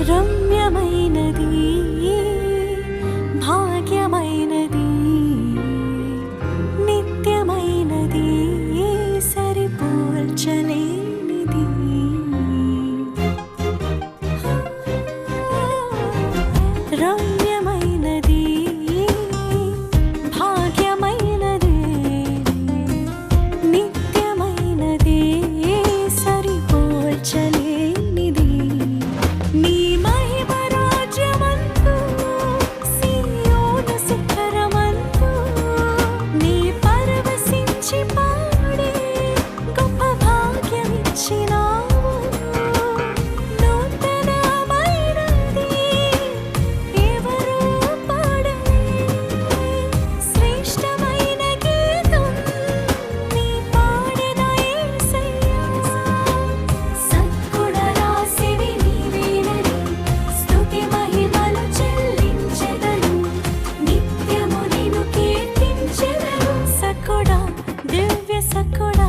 రమ్యమైనది భాగ్యమైనది నిత్యమైనది సరిపోల్చలేనిది రమ్యమైనది భాగ్యమైనది నిత్యమైనది సరిపోల్చలేనిది నీ మహిమ రాజ్యమందు సీయోను శిఖరమందు నీ పరవశించి పాడే గొప్ప భాగ్యమిచ్చినావు నూతనమైనది ఎవరూ పాడలేని శ్రేష్టమైన గీతం నీ పాడెద యేసయ్యా సద్గుణ రాశివి నీవేనని స్తుతి మహిమలు చెల్లించెదను నిత్యము నిన్ను కీర్తించెదను సకుడా దివ్య సకుడా